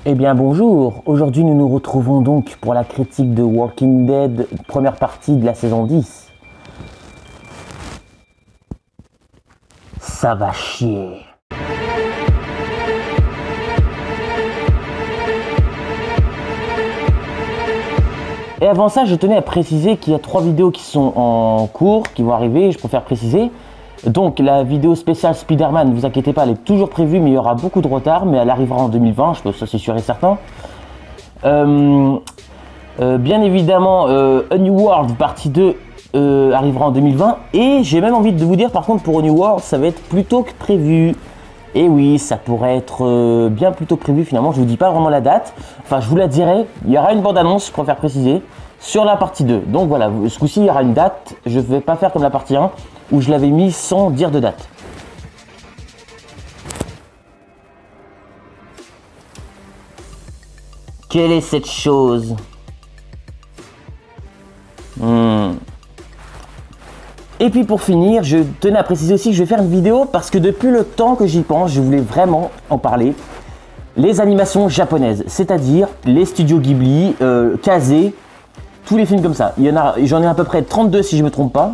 Eh bien bonjour, aujourd'hui nous nous retrouvons donc pour la critique de Walking Dead, première partie de la saison 10. Ça va chier. Et avant ça, je tenais à préciser qu'il y a 3 vidéos qui sont en cours, qui vont arriver, je préfère préciser. Donc la vidéo spéciale Spider-Man, ne vous inquiétez pas, elle est toujours prévue, mais il y aura beaucoup de retard, mais elle arrivera en 2020, je pense que ça c'est sûr et certain. Bien évidemment, A New World partie 2 arrivera en 2020, et j'ai même envie de vous dire par contre pour A New World, ça va être plus tôt que prévu. Et oui, ça pourrait être bien plus tôt que prévu finalement, je vous dis pas vraiment la date, enfin je vous la dirai, il y aura une bande-annonce, je préfère préciser, sur la partie 2. Donc voilà, ce coup-ci il y aura une date, je vais pas faire comme la partie 1, où je l'avais mis sans dire de date. Quelle est cette chose? Et puis pour finir, je tenais à préciser aussi que je vais faire une vidéo parce que depuis le temps que j'y pense, je voulais vraiment en parler. Les animations japonaises, c'est-à-dire les studios Ghibli, Kazé, tous les films comme ça. J'en ai à peu près 32 si je me trompe pas.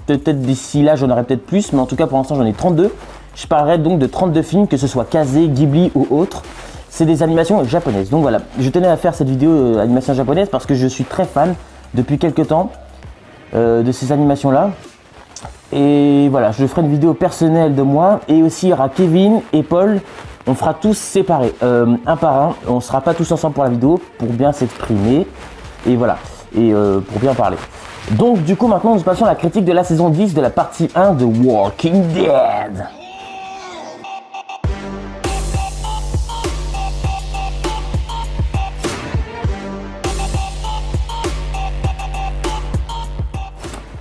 Peut-être d'ici là j'en aurai peut-être plus, mais en tout cas pour l'instant j'en ai 32. Je parlerai donc de 32 films, que ce soit Kazé, Ghibli ou autre. C'est des animations japonaises. Donc voilà, je tenais à faire cette vidéo animation japonaise parce que je suis très fan depuis quelques temps de ces animations là. Et voilà, je ferai une vidéo personnelle de moi, et aussi il y aura Kevin et Paul, on fera tous séparés, un par un, on sera pas tous ensemble pour la vidéo, pour bien s'exprimer, et voilà, et pour bien parler. Donc du coup maintenant nous passons à la critique de la saison 10 de la partie 1 de Walking Dead.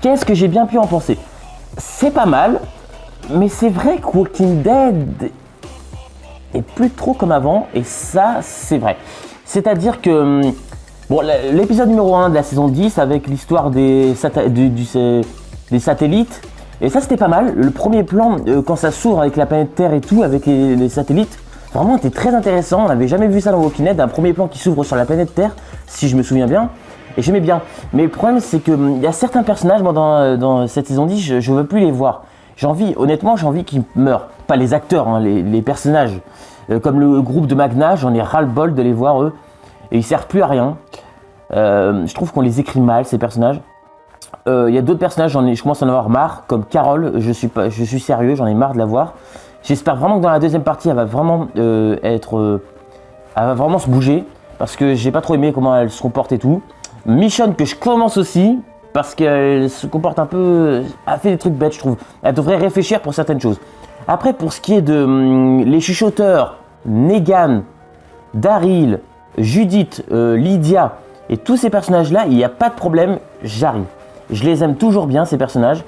Qu'est-ce que j'ai bien pu en penser? C'est pas mal, mais c'est vrai que Walking Dead est plus trop comme avant, et ça c'est vrai. C'est-à-dire que bon, l'épisode numéro 1 de la saison 10 avec l'histoire des satellites, et ça c'était pas mal. Le premier plan quand ça s'ouvre avec la planète Terre et tout, avec les satellites, vraiment était très intéressant. On n'avait jamais vu ça dans Walking Dead, un premier plan qui s'ouvre sur la planète Terre, si je me souviens bien. Et j'aimais bien. Mais le problème, c'est qu'il y a certains personnages, moi, dans cette saison 10, je ne veux plus les voir. Honnêtement, j'ai envie qu'ils meurent. Pas les acteurs, hein, les personnages. Comme le groupe de Magna, j'en ai ras-le-bol de les voir, eux. Et ils servent plus à rien. Je trouve qu'on les écrit mal, ces personnages. Il y a d'autres personnages, je commence à en avoir marre. Comme Carol, je suis sérieux, j'en ai marre de la voir. J'espère vraiment que dans la deuxième partie, elle va vraiment elle va vraiment se bouger. Parce que j'ai pas trop aimé comment elle se comporte et tout. Michonne que je commence aussi parce qu'elle se comporte un peu, elle fait des trucs bêtes je trouve. Elle devrait réfléchir pour certaines choses. Après pour ce qui est de les chuchoteurs, Negan, Daryl, Judith, Lydia et tous ces personnages là, il n'y a pas de problème, j'arrive. Je les aime toujours bien ces personnages.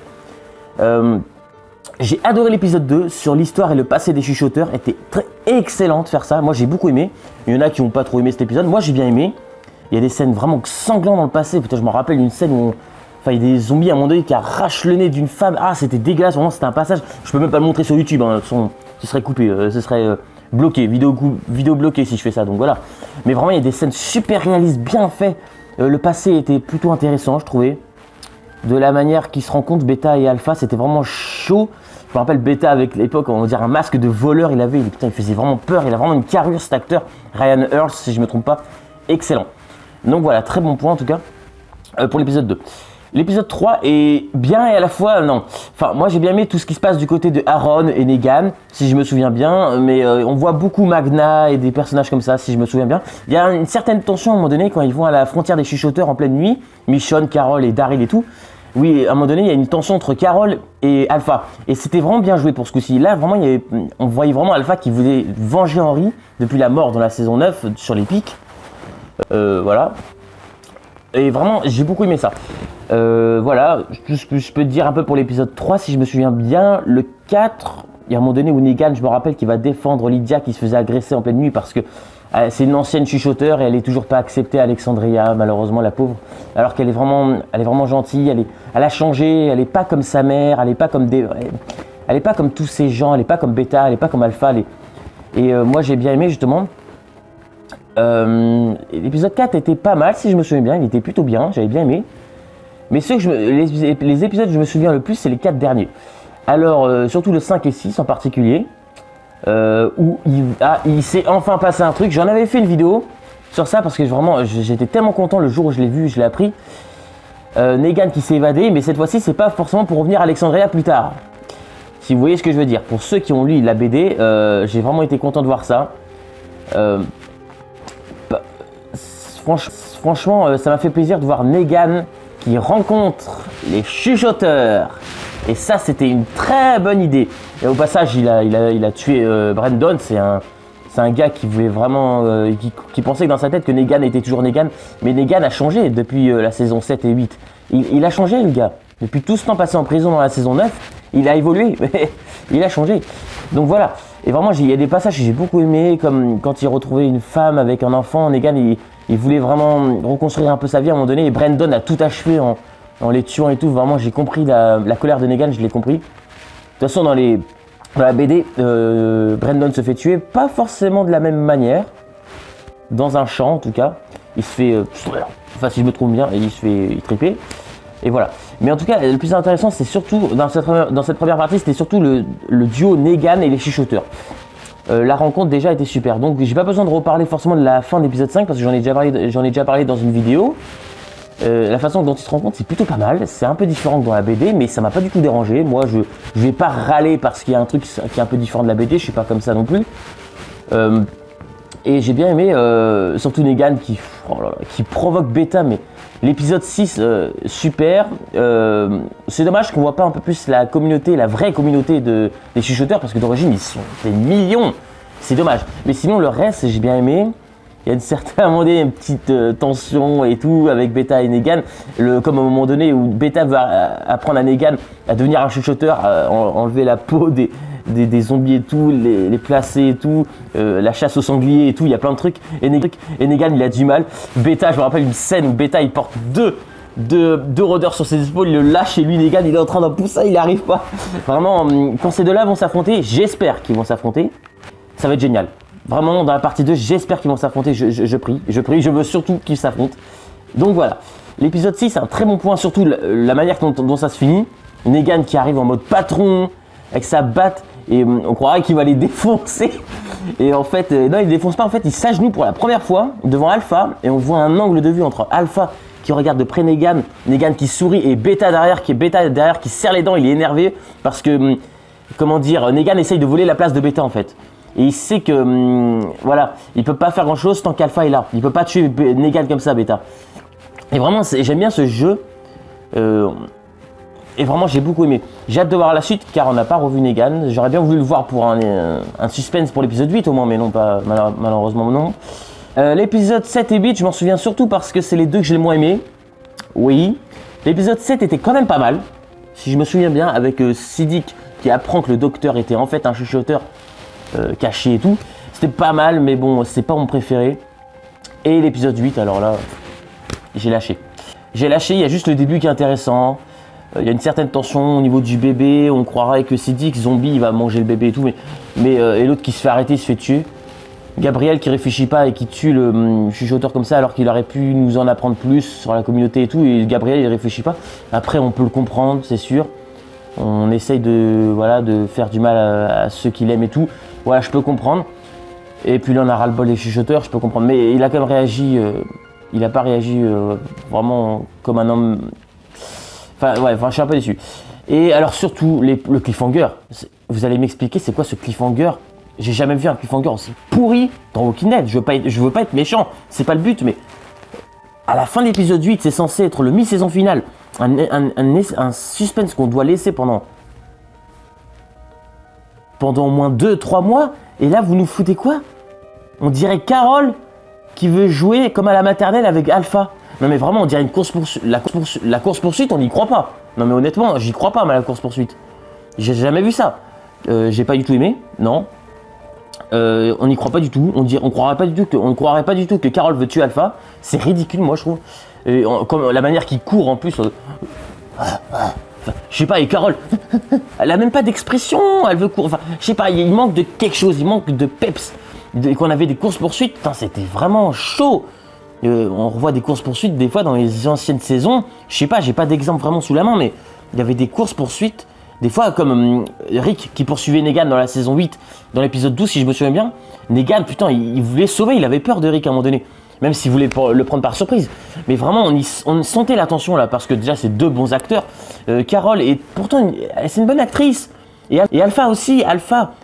J'ai adoré l'épisode 2 sur l'histoire et le passé des chuchoteurs, était très excellent de faire ça. Moi j'ai beaucoup aimé. Il y en a qui n'ont pas trop aimé cet épisode, moi j'ai bien aimé. Il y a des scènes vraiment sanglantes dans le passé. Putain, je me rappelle d'une scène où il y a des zombies à un moment donné qui arrachent le nez d'une femme. Ah, c'était dégueulasse, vraiment, c'était un passage. Je peux même pas le montrer sur YouTube, hein. Ce serait coupé, ce serait bloqué, vidéo bloquée si je fais ça, donc voilà. Mais vraiment, il y a des scènes super réalistes, bien faites. Le passé était plutôt intéressant, je trouvais. De la manière qu'ils se rencontrent, Beta et Alpha, c'était vraiment chaud. Je me rappelle Beta avec l'époque, on va dire un masque de voleur, putain, il faisait vraiment peur. Il a vraiment une carrure, cet acteur. Ryan Hurst, si je me trompe pas, excellent. Donc voilà, très bon point en tout cas pour l'épisode 2. L'épisode 3 est bien et à la fois non. Enfin, moi j'ai bien aimé tout ce qui se passe du côté de Aaron et Negan, si je me souviens bien. Mais on voit beaucoup Magna et des personnages comme ça, si je me souviens bien. Il y a une certaine tension à un moment donné quand ils vont à la frontière des chuchoteurs en pleine nuit. Michonne, Carol et Daryl et tout. Oui, à un moment donné, il y a une tension entre Carol et Alpha. Et c'était vraiment bien joué pour ce coup-ci. Là, vraiment, on voyait vraiment Alpha qui voulait venger Henry depuis la mort dans la saison 9 sur les pics. Voilà. Et vraiment, j'ai beaucoup aimé ça. Voilà, je peux te dire un peu pour l'épisode 3, si je me souviens bien. Le 4, il y a un moment donné où Negan, je me rappelle, qu'il va défendre Lydia qui se faisait agresser en pleine nuit parce que c'est une ancienne chuchoteur et elle est toujours pas acceptée à Alexandria, malheureusement, la pauvre. Alors qu'elle est vraiment gentille, elle a changé, elle est pas comme sa mère, elle est pas comme tous ces gens, elle est pas comme Beta, elle est pas comme Alpha. Et moi, j'ai bien aimé justement. L'épisode 4 était pas mal, si je me souviens bien, il était plutôt bien, j'avais bien aimé. Mais les épisodes que je me souviens le plus, c'est les 4 derniers. Alors, surtout le 5 et 6 en particulier, où il s'est enfin passé un truc. J'en avais fait une vidéo sur ça parce que vraiment, j'étais tellement content le jour où je l'ai vu, je l'ai appris. Negan qui s'est évadé, mais cette fois-ci, c'est pas forcément pour revenir à Alexandria plus tard. Si vous voyez ce que je veux dire. Pour ceux qui ont lu la BD, j'ai vraiment été content de voir ça. Franchement, ça m'a fait plaisir de voir Negan qui rencontre les chuchoteurs. Et ça, c'était une très bonne idée. Et au passage, il a tué Brandon. C'est un gars qui voulait vraiment, qui pensait que dans sa tête que Negan était toujours Negan. Mais Negan a changé depuis la saison 7 et 8. Il a changé, le gars. Depuis tout ce temps passé en prison dans la saison 9, il a évolué. Il a changé. Donc voilà. Et vraiment, il y a des passages que j'ai beaucoup aimé, comme quand il retrouvait une femme avec un enfant. Negan, il voulait vraiment reconstruire un peu sa vie à un moment donné. Et Brandon a tout achevé en les tuant et tout. Vraiment, j'ai compris la colère de Negan, je l'ai compris. De toute façon, dans la BD, Brandon se fait tuer, pas forcément de la même manière. Dans un champ, en tout cas. Il se fait, enfin si je me trompe bien, il se fait triper. Et voilà. Mais en tout cas, le plus intéressant, c'est surtout, dans cette première partie, c'était surtout le duo Negan et les chuchoteurs. La rencontre déjà était super. Donc j'ai pas besoin de reparler forcément de la fin de l'épisode 5 parce que j'en ai déjà parlé dans une vidéo. La façon dont ils se rencontrent, c'est plutôt pas mal. C'est un peu différent que dans la BD, mais ça m'a pas du tout dérangé. Moi, je vais pas râler parce qu'il y a un truc qui est un peu différent de la BD. Je suis pas comme ça non plus. Et j'ai bien aimé, surtout Negan qui provoque Beta, mais l'épisode 6, super. C'est dommage qu'on voit pas un peu plus la communauté, la vraie communauté des chuchoteurs, parce que d'origine, ils sont des millions. C'est dommage. Mais sinon, le reste, j'ai bien aimé. Il y a un moment donné, une petite tension et tout avec Beta et Negan. Comme à un moment donné où Beta va apprendre à Negan à devenir un chuchoteur, à enlever la peau des zombies et tout, les placer et tout, la chasse aux sangliers et tout, il y a plein de trucs. Et Negan, il a du mal. Beta, je me rappelle une scène où Beta, il porte deux rôdeurs sur ses épaules, il le lâche et lui, Negan, il est en train d'en pousser, il n'y arrive pas. Vraiment, quand ces deux-là vont s'affronter, j'espère qu'ils vont s'affronter, ça va être génial. Vraiment, dans la partie 2, j'espère qu'ils vont s'affronter, je prie, je veux surtout qu'ils s'affrontent. Donc voilà, l'épisode 6, c'est un très bon point, surtout la manière dont ça se finit. Negan qui arrive en mode patron, avec sa batte, et on croirait qu'il va les défoncer. Et en fait, non, il ne défonce pas, en fait, il s'agenouille pour la première fois devant Alpha, et on voit un angle de vue entre Alpha qui regarde de près Negan, Negan qui sourit, et Beta derrière qui serre les dents, il est énervé, parce que, comment dire, Negan essaye de voler la place de Beta en fait. Et il sait que, voilà, il peut pas faire grand chose tant qu'Alpha est là. Il peut pas tuer Negan comme ça, Beta. Et vraiment, j'aime bien ce jeu. Et vraiment, j'ai beaucoup aimé. J'ai hâte de voir la suite car on n'a pas revu Negan. J'aurais bien voulu le voir pour un suspense pour l'épisode 8 au moins, mais non, pas, malheureusement non. L'épisode 7 et 8, je m'en souviens surtout parce que c'est les deux que j'ai le moins aimé. Oui. L'épisode 7 était quand même pas mal. Si je me souviens bien, avec Siddiq qui apprend que le docteur était en fait un chuchoteur. Caché et tout, c'était pas mal, mais bon, c'est pas mon préféré. Et l'épisode 8, alors là, j'ai lâché, il y a juste le début qui est intéressant. Il y a une certaine tension au niveau du bébé, on croirait que Siddiq, zombie, il va manger le bébé et tout, mais et l'autre qui se fait arrêter, il se fait tuer. Gabriel qui réfléchit pas et qui tue le chuchoteur comme ça, alors qu'il aurait pu nous en apprendre plus sur la communauté et tout, et Gabriel il réfléchit pas. Après, on peut le comprendre, c'est sûr. On essaye de faire du mal à ceux qu'il aime et tout. Voilà, je peux comprendre. Et puis là, on a ras-le-bol des chuchoteurs, je peux comprendre. Mais il a quand même réagi, il n'a pas réagi vraiment comme un homme. Enfin, je suis un peu déçu. Et alors, surtout, le cliffhanger. Vous allez m'expliquer, c'est quoi ce cliffhanger? J'ai jamais vu un cliffhanger aussi pourri dans Walking Dead. Je veux pas être méchant, c'est pas le but, mais à la fin de l'épisode 8, c'est censé être le mi-saison finale. Un suspense qu'on doit laisser pendant au moins 2-3 mois, et là vous nous foutez quoi? On dirait Carole qui veut jouer comme à la maternelle avec Alpha. Non mais vraiment, on dirait une course-poursuite. La course-poursuite, on n'y croit pas. Non mais honnêtement, j'y crois pas, mais la course-poursuite. J'ai jamais vu ça. J'ai pas du tout aimé, non. On n'y croit pas du tout. On ne croirait pas du tout que Carole veut tuer Alpha. C'est ridicule, moi je trouve. Comme la manière qu'il court en plus. Je sais pas, et Carole, elle a même pas d'expression, elle veut courir. Enfin, je sais pas, il manque de quelque chose, il manque de peps. et qu'on avait des courses-poursuites, putain, c'était vraiment chaud. On revoit des courses-poursuites des fois dans les anciennes saisons. Je sais pas, j'ai pas d'exemple vraiment sous la main, mais il y avait des courses-poursuites. Des fois, comme Rick qui poursuivait Negan dans la saison 8, dans l'épisode 12, si je me souviens bien. Negan, putain, il voulait sauver, il avait peur de Rick à un moment donné. Même s'il voulait le prendre par surprise. Mais vraiment, on sentait la tension là, parce que déjà, c'est deux bons acteurs. Carol, et pourtant, c'est une bonne actrice. Et Alpha aussi,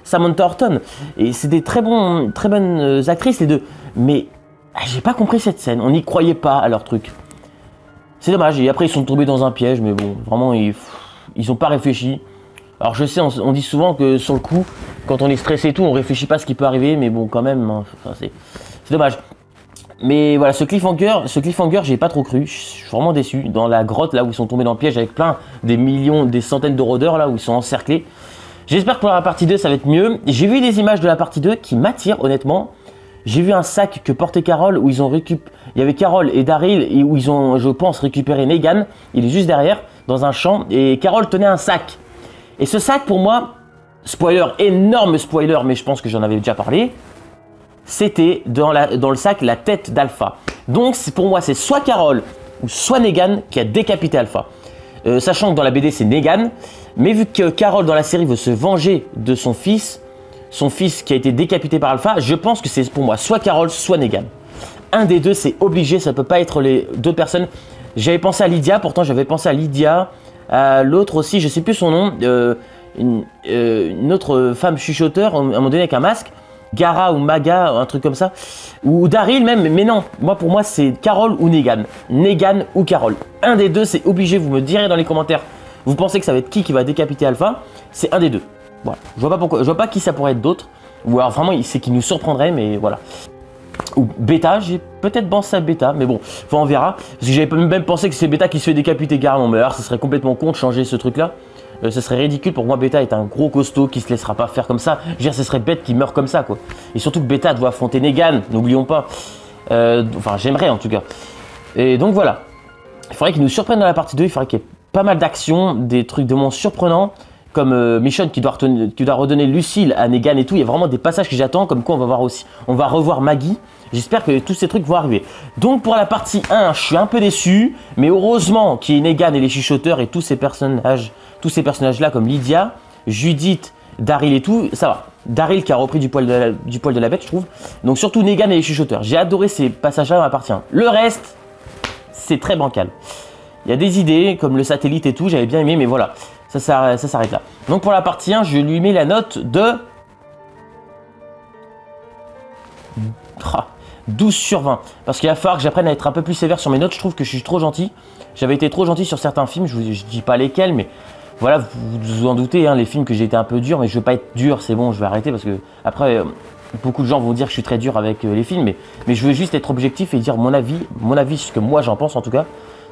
Samantha Horton. Et c'est des très bonnes actrices, les deux. Mais j'ai pas compris cette scène. On n'y croyait pas à leur truc. C'est dommage. Et après, ils sont tombés dans un piège. Mais bon, vraiment, ils ont pas réfléchi. Alors, je sais, on dit souvent que sur le coup, quand on est stressé et tout, on réfléchit pas à ce qui peut arriver. Mais bon, quand même, hein, c'est dommage. Mais voilà, ce cliffhanger, j'ai pas trop cru. Je suis vraiment déçu. Dans la grotte, là où ils sont tombés dans le piège avec des centaines de rôdeurs, là où ils sont encerclés. J'espère que pour la partie 2, ça va être mieux. J'ai vu des images de la partie 2 qui m'attirent, honnêtement. J'ai vu un sac que portait Carol, où il y avait Carol et Daryl, et où ils ont, je pense, récupéré Negan. Il est juste derrière, dans un champ, et Carol tenait un sac. Et ce sac, pour moi, spoiler, énorme spoiler, mais je pense que j'en avais déjà parlé, c'était dans le sac la tête d'Alpha. Donc pour moi, c'est soit Carol ou soit Negan qui a décapité Alpha. Sachant que dans la BD, c'est Negan, mais vu que Carol dans la série veut se venger de son fils qui a été décapité par Alpha, je pense que c'est pour moi soit Carol, soit Negan. Un des deux, c'est obligé, ça peut pas être les deux personnes. J'avais pensé à Lydia, pourtant j'avais pensé à Lydia, à l'autre aussi, je sais plus son nom, une autre femme chuchoteur, à un moment donné avec un masque. Gara ou Maga, un truc comme ça, ou Daryl même, mais non, pour moi c'est Carol ou Negan, Negan ou Carol, un des deux c'est obligé, vous me direz dans les commentaires, vous pensez que ça va être qui va décapiter Alpha, c'est un des deux, voilà, je vois pas qui ça pourrait être d'autre, ou alors vraiment c'est qui nous surprendrait, mais voilà, ou Beta, j'ai peut-être pensé à Beta, mais bon, on verra, parce que j'avais même pensé que c'est Beta qui se fait décapiter carrément, mais alors ça serait complètement con de changer ce truc là. Ce serait ridicule pour moi. Beta est un gros costaud qui se laissera pas faire comme ça. Je veux dire, ce serait bête qu'il meure comme ça, quoi. Et surtout que Beta doit affronter Negan, n'oublions pas. Enfin, j'aimerais en tout cas. Et donc voilà. Il faudrait qu'il nous surprenne dans la partie 2. Il faudrait qu'il y ait pas mal d'actions, des trucs de moins surprenants, comme Michonne qui doit redonner Lucille à Negan et tout. Il y a vraiment des passages que j'attends, comme quoi on va revoir Maggie. J'espère que tous ces trucs vont arriver. Donc pour la partie 1, je suis un peu déçu, mais heureusement qu'il y ait Negan et les chuchoteurs et tous ces personnages-là comme Lydia, Judith, Daryl et tout, ça va. Daryl qui a repris du poil de la bête, je trouve. Donc surtout Negan et les chuchoteurs. J'ai adoré ces passages-là dans la partie 1. Le reste, c'est très bancal. Il y a des idées, comme le satellite et tout, j'avais bien aimé, mais voilà, ça s'arrête là. Donc pour la partie 1, je lui mets la note de 12 sur 20. Parce qu'il va falloir que j'apprenne à être un peu plus sévère sur mes notes. Je trouve que je suis trop gentil. J'avais été trop gentil sur certains films. Je dis pas lesquels, mais voilà, vous vous en doutez, hein, les films que j'ai été un peu dur. Mais je veux pas être dur, c'est bon, je vais arrêter. Parce que après, beaucoup de gens vont dire que je suis très dur avec les films. Mais je veux juste être objectif et dire mon avis, ce que moi j'en pense en tout cas.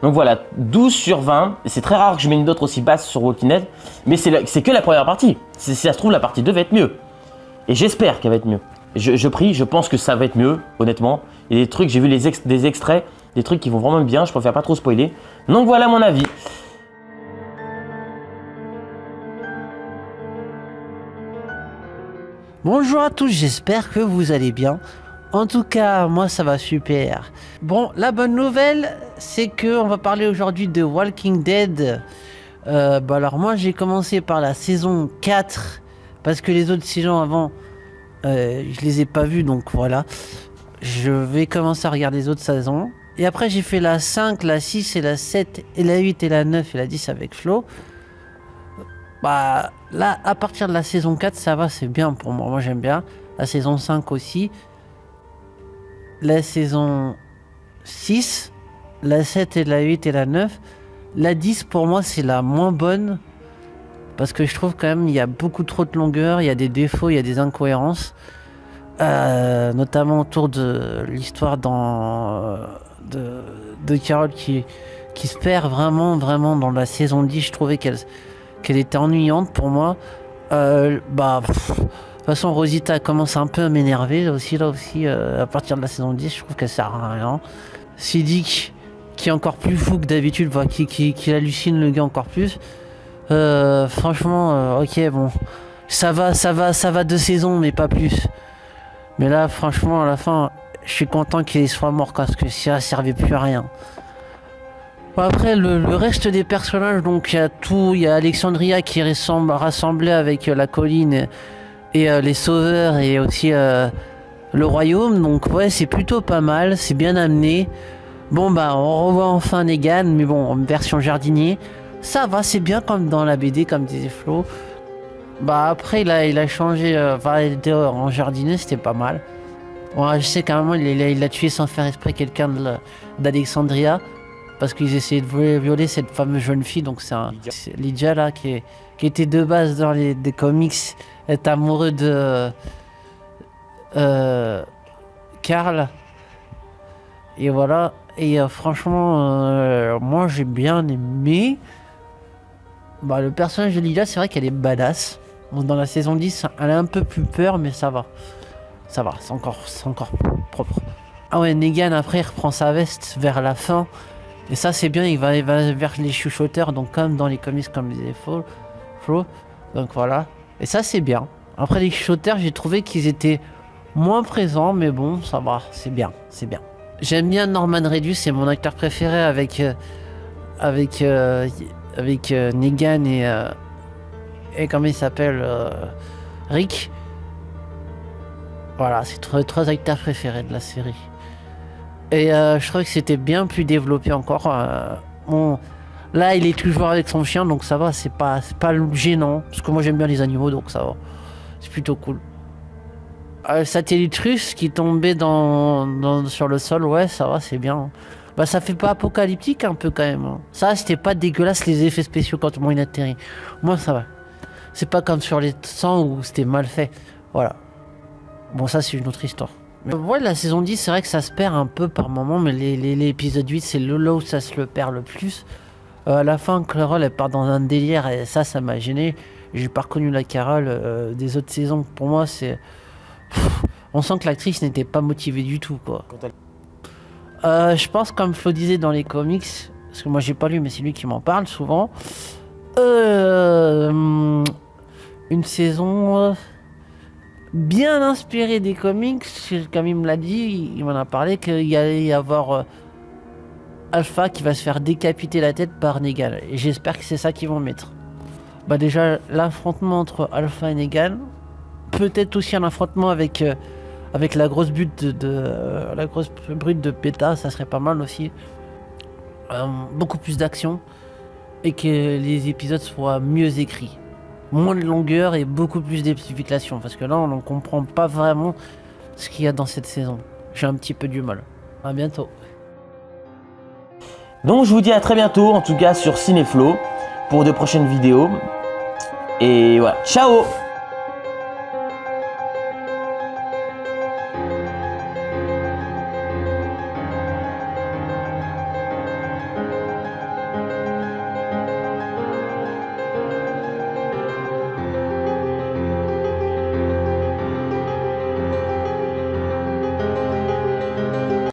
Donc voilà, 12 sur 20. C'est très rare que je mette une note aussi basse sur Walking Dead. Mais c'est que la première partie. Si ça se trouve, la partie 2 va être mieux. Et j'espère qu'elle va être mieux. Je prie, je pense que ça va être mieux, honnêtement. Il y a des trucs, j'ai vu des extraits, des trucs qui vont vraiment bien, je préfère pas trop spoiler. Donc voilà mon avis. Bonjour à tous, j'espère que vous allez bien. En tout cas, moi ça va super. Bon, la bonne nouvelle, c'est que on va parler aujourd'hui de Walking Dead. Alors moi j'ai commencé par la saison 4, parce que les autres saisons avant... je les ai pas vus, donc voilà. Je vais commencer à regarder les autres saisons. Et après, j'ai fait la 5, la 6 et la 7, et la 8 et la 9 et la 10 avec Flo. Bah, là, à partir de la saison 4, ça va, c'est bien pour moi. Moi, j'aime bien. La saison 5 aussi. La saison 6, la 7 et la 8 et la 9. La 10, pour moi, c'est la moins bonne. Parce que je trouve quand même il y a beaucoup trop de longueur, il y a des défauts, il y a des incohérences, notamment autour de l'histoire de Carol qui se perd vraiment dans la saison 10. Je trouvais qu'elle était ennuyante pour moi. De toute façon Rosita commence un peu à m'énerver à partir de la saison 10, je trouve qu'elle sert à rien. Siddiq qui est encore plus fou que d'habitude, qui hallucine le gars encore plus. Franchement, ok, bon, ça va 2 saisons, mais pas plus. Mais là, franchement, à la fin, je suis content qu'il soit mort parce que ça servait plus à rien. Bon, après, le reste des personnages, donc il y a Alexandria qui est rassemblée avec la colline et les sauveurs et aussi le royaume. Donc ouais, c'est plutôt pas mal, c'est bien amené. Bon bah, on revoit enfin Negan, mais bon, en version jardinier. Ça va, c'est bien comme dans la BD, comme disait Flo. Bah après, il a changé, il était en jardinier, c'était pas mal. Bon, je sais qu'à un moment, il a tué sans faire exprès quelqu'un d'Alexandria. Parce qu'ils essayaient de violer cette fameuse jeune fille. Donc c'est Lydia là, qui était de base dans des comics, est amoureux de Carl. Et voilà. Et franchement, moi j'ai bien aimé. Bah, le personnage de Lydia, c'est vrai qu'elle est badass. Bon, dans la saison 10, elle a un peu plus peur, mais ça va. Ça va, c'est encore propre. Ah ouais, Negan après il reprend sa veste vers la fin. Et ça c'est bien, il va vers les chuchoteurs, donc comme dans les comics comme disait Flo. Donc voilà. Et ça c'est bien. Après les chuchoteurs, j'ai trouvé qu'ils étaient moins présents, mais bon, ça va, c'est bien. J'aime bien Norman Reedus, c'est mon acteur préféré avec Negan et comment il s'appelle Rick. Voilà, c'est trois acteurs préférés de la série. Et je trouvais que c'était bien plus développé encore. Bon, là, il est toujours avec son chien, donc ça va, c'est pas gênant. Parce que moi, j'aime bien les animaux, donc ça va. C'est plutôt cool. Le satellite russe qui tombait sur le sol, ouais, ça va, c'est bien. Bah, ça fait pas apocalyptique un peu quand même. Ça, c'était pas dégueulasse les effets spéciaux quand il atterrit. Moi, ça va. C'est pas comme sur les 100 où c'était mal fait. Voilà. Bon, ça, c'est une autre histoire. Mais ouais, la saison 10, c'est vrai que ça se perd un peu par moment, mais l'épisode 8, c'est là où ça se le perd le plus. À la fin, Carol, elle part dans un délire, et ça m'a gêné. J'ai pas reconnu la Carol des autres saisons. Pour moi, c'est... on sent que l'actrice n'était pas motivée du tout, quoi. Je pense, comme Flo disait dans les comics, parce que moi j'ai pas lu, mais c'est lui qui m'en parle souvent. Une saison bien inspirée des comics, comme il me l'a dit, il m'en a parlé qu'il y allait y avoir Alpha qui va se faire décapiter la tête par Negan. Et j'espère que c'est ça qu'ils vont mettre. Bah déjà, l'affrontement entre Alpha et Negan, peut-être aussi un affrontement avec la grosse la grosse brute de Beta, ça serait pas mal aussi. Beaucoup plus d'action et que les épisodes soient mieux écrits. Moins de longueur et beaucoup plus d'explications, parce que là on ne comprend pas vraiment ce qu'il y a dans cette saison. J'ai un petit peu du mal. À bientôt. Donc je vous dis à très bientôt, en tout cas sur Cinéflo, pour de prochaines vidéos. Et voilà, ciao!